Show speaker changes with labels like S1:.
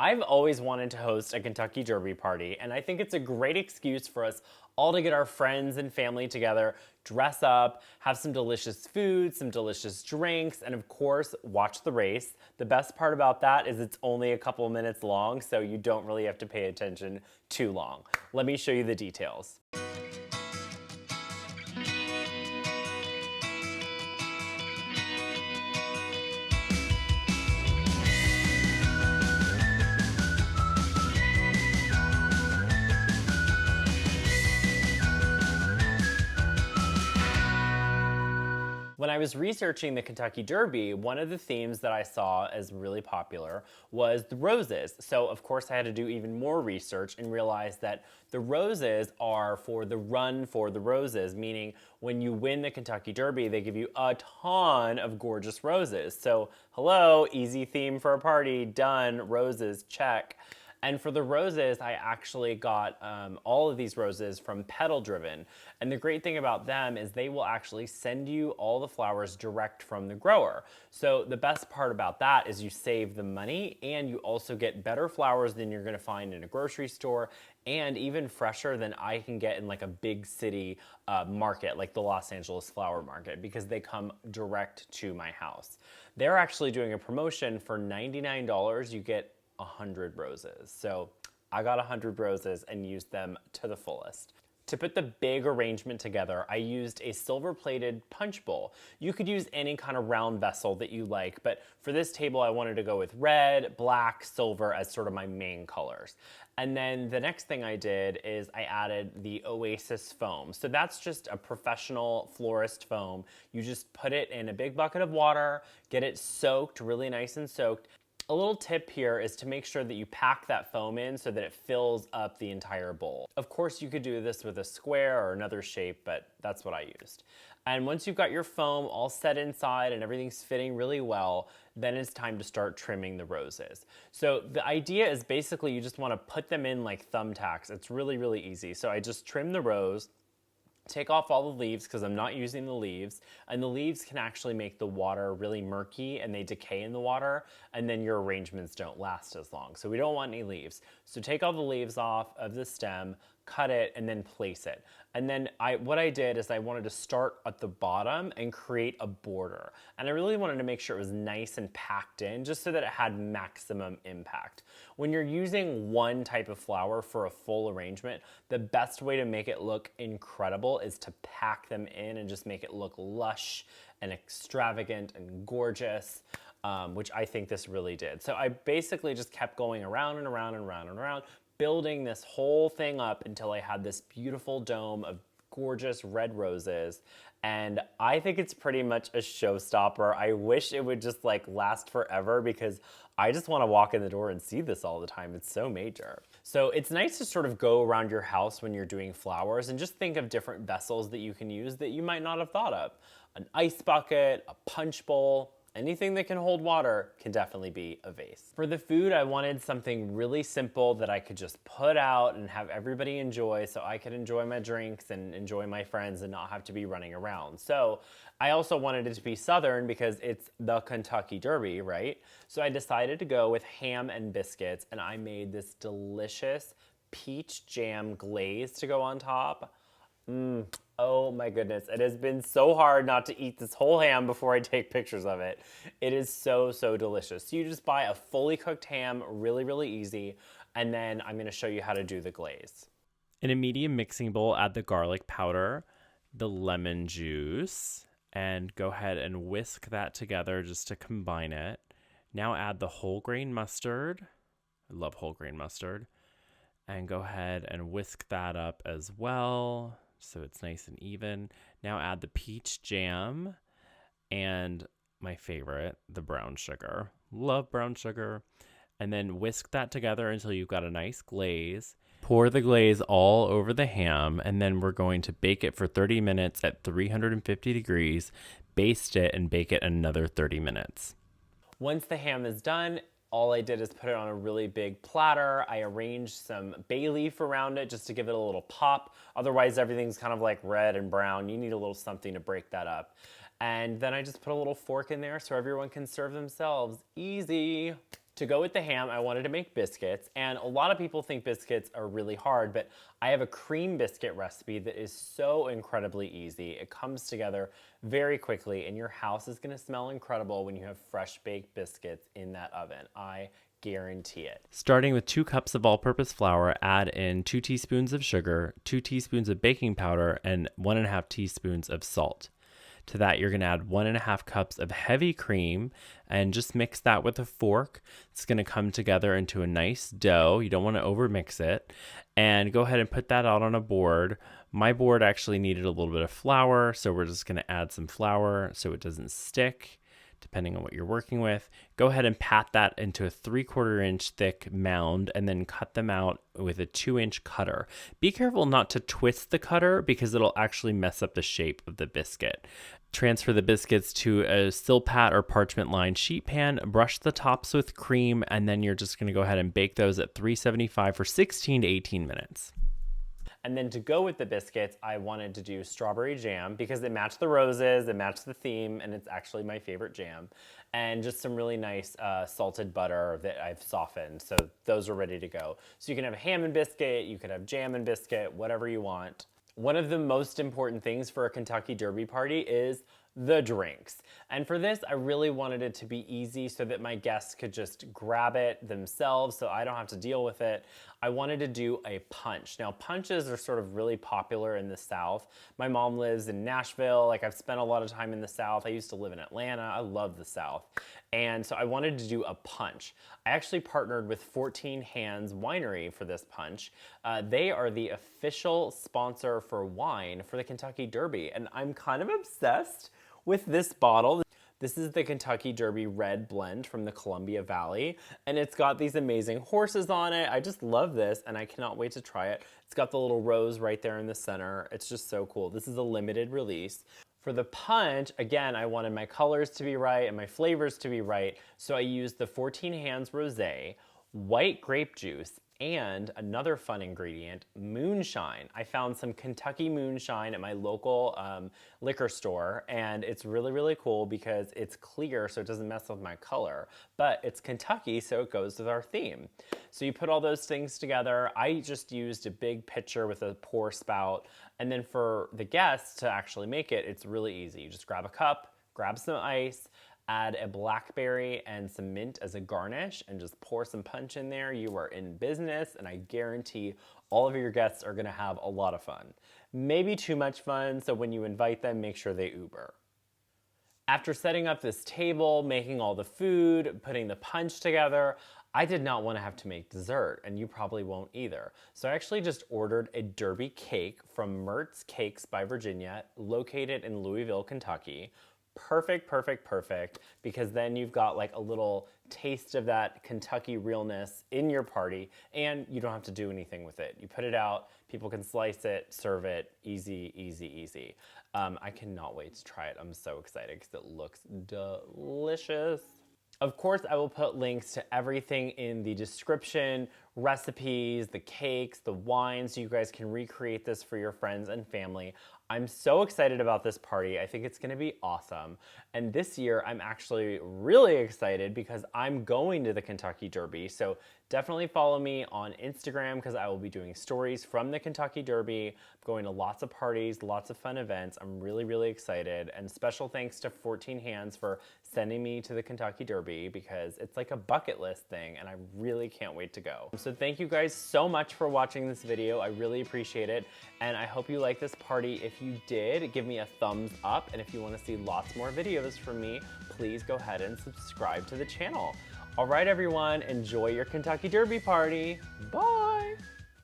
S1: I've always wanted to host a Kentucky Derby party, and I think it's a great excuse for us all to get our friends and family together, dress up, have some delicious food, some delicious drinks, and of course, watch the race. The best part about that is it's only a couple minutes long, so you don't really have to pay attention too long. Let me show you the details. When I was researching the Kentucky Derby, one of the themes that I saw as really popular was the roses. So of course I had to do even more research and realize that the roses are for the Run for the Roses, meaning when you win the Kentucky Derby, they give you a ton of gorgeous roses. So hello, easy theme for a party, done, roses, check. And for the roses, I actually got all of these roses from Petaldriven. And the great thing about them is they will actually send you all the flowers direct from the grower. So the best part about that is you save the money and you also get better flowers than you're gonna find in a grocery store and even fresher than I can get in like a big city market like the Los Angeles Flower Market because they come direct to my house. They're actually doing a promotion for $99. You get 100 roses. So I got 100 roses and used them to the fullest. To put the big arrangement together, I used a silver-plated punch bowl. You could use any kind of round vessel that you like, but for this table I wanted to go with red, black, silver as sort of my main colors. And then the next thing I did is I added the Oasis Foam. So that's just a professional florist foam. You just put it in a big bucket of water, get it soaked, really nice and soaked. A little tip here is to make sure that you pack that foam in so that it fills up the entire bowl. Of course, you could do this with a square or another shape, but that's what I used. And once you've got your foam all set inside and everything's fitting really well, then it's time to start trimming the roses. So the idea is basically you just want to put them in like thumbtacks. It's really, really easy. So I just trim the rose, take off all the leaves because I'm not using the leaves, and the leaves can actually make the water really murky and they decay in the water, and then your arrangements don't last as long. So we don't want any leaves. So take all the leaves off of the stem, cut it, and then place it. And then what I did is I wanted to start at the bottom and create a border. And I really wanted to make sure it was nice and packed in just so that it had maximum impact. When you're using one type of flower for a full arrangement, the best way to make it look incredible is to pack them in and just make it look lush and extravagant and gorgeous, which I think this really did. So I basically just kept going around and around and around and around, building this whole thing up until I had this beautiful dome of gorgeous red roses. And I think it's pretty much a showstopper. I wish it would just like last forever because I just want to walk in the door and see this all the time. It's so major. So it's nice to sort of go around your house when you're doing flowers and just think of different vessels that you can use that you might not have thought of. An ice bucket, a punch bowl, anything that can hold water can definitely be a vase. For the food, I wanted something really simple that I could just put out and have everybody enjoy so I could enjoy my drinks and enjoy my friends and not have to be running around. So I also wanted it to be Southern because it's the Kentucky Derby, right? So I decided to go with ham and biscuits, and I made this delicious peach jam glaze to go on top. Oh my goodness, it has been so hard not to eat this whole ham before I take pictures of it. It is so, so delicious. So you just buy a fully cooked ham, really, really easy, and then I'm gonna show you how to do the glaze. In a medium mixing bowl, add the garlic powder, the lemon juice, and go ahead and whisk that together just to combine it. Now add the whole grain mustard. I love whole grain mustard. And go ahead and whisk that up as well, so it's nice and even. Now add the peach jam and my favorite, the brown sugar. Love brown sugar. And then whisk that together until you've got a nice glaze. Pour the glaze all over the ham, and then we're going to bake it for 30 minutes at 350 degrees, baste it, and bake it another 30 minutes. Once the ham is done, all I did is put it on a really big platter. I arranged some bay leaf around it just to give it a little pop. Otherwise, everything's kind of like red and brown. You need a little something to break that up. And then I just put a little fork in there so everyone can serve themselves. Easy. To go with the ham, I wanted to make biscuits, and a lot of people think biscuits are really hard, but I have a cream biscuit recipe that is so incredibly easy. It comes together very quickly, and your house is gonna smell incredible when you have fresh baked biscuits in that oven. I guarantee it. Starting with 2 cups of all-purpose flour, add in 2 teaspoons of sugar, 2 teaspoons of baking powder, and 1.5 teaspoons of salt. To that, you're going to add 1.5 cups of heavy cream and just mix that with a fork. It's going to come together into a nice dough. You don't want to overmix it. And go ahead and put that out on a board. My board actually needed a little bit of flour, so we're just going to add some flour so it doesn't stick, depending on what you're working with. Go ahead and pat that into a 3/4 inch thick mound and then cut them out with a 2-inch cutter. Be careful not to twist the cutter because it'll actually mess up the shape of the biscuit. Transfer the biscuits to a Silpat or parchment lined sheet pan, brush the tops with cream, and then you're just gonna go ahead and bake those at 375 for 16 to 18 minutes. And then to go with the biscuits, I wanted to do strawberry jam because it matched the roses, it matched the theme, and it's actually my favorite jam. And just some really nice salted butter that I've softened, so those are ready to go. So you can have a ham and biscuit, you could have jam and biscuit, whatever you want. One of the most important things for a Kentucky Derby party is the drinks. And for this, I really wanted it to be easy so that my guests could just grab it themselves so I don't have to deal with it. I wanted to do a punch. Now, punches are sort of really popular in the South. My mom lives in Nashville. Like, I've spent a lot of time in the South. I used to live in Atlanta. I love the South. And so I wanted to do a punch. I actually partnered with 14 Hands Winery for this punch. They are the official sponsor for wine for the Kentucky Derby. And I'm kind of obsessed with this bottle. This is the Kentucky Derby Red Blend from the Columbia Valley, and it's got these amazing horses on it. I just love this, and I cannot wait to try it. It's got the little rose right there in the center. It's just so cool. This is a limited release. For the punch, again, I wanted my colors to be right and my flavors to be right, so I used the 14 Hands Rosé, white grape juice, and another fun ingredient, moonshine. I found some Kentucky moonshine at my local liquor store, and it's really, really cool because it's clear so it doesn't mess with my color, but it's Kentucky so it goes with our theme. So you put all those things together. I just used a big pitcher with a pour spout, and then for the guests to actually make it, it's really easy. You just grab a cup, grab some ice, add a blackberry and some mint as a garnish, and just pour some punch in there. You are in business, and I guarantee all of your guests are gonna have a lot of fun. Maybe too much fun, so when you invite them, make sure they Uber. After setting up this table, making all the food, putting the punch together, I did not want to have to make dessert, and you probably won't either. So I actually just ordered a Derby cake from Mertz Cakes by Virginia, located in Louisville, Kentucky. Perfect, perfect, perfect, because then you've got like a little taste of that Kentucky realness in your party, and you don't have to do anything with it. You put it out, people can slice it, serve it, easy, easy, easy. I cannot wait to try it. I'm so excited because it looks delicious. Of course, I will put links to everything in the description, recipes, the cakes, the wines, so you guys can recreate this for your friends and family. I'm so excited about this party. I think it's gonna be awesome. And this year, I'm actually really excited because I'm going to the Kentucky Derby. So definitely follow me on Instagram because I will be doing stories from the Kentucky Derby. I'm going to lots of parties, lots of fun events. I'm really, really excited. And special thanks to 14 Hands for sending me to the Kentucky Derby because it's like a bucket list thing and I really can't wait to go. So thank you guys so much for watching this video. I really appreciate it. And I hope you like this party. If you did, give me a thumbs up. And if you want to see lots more videos from me, please go ahead and subscribe to the channel. All right, everyone, enjoy your Kentucky Derby party. Bye.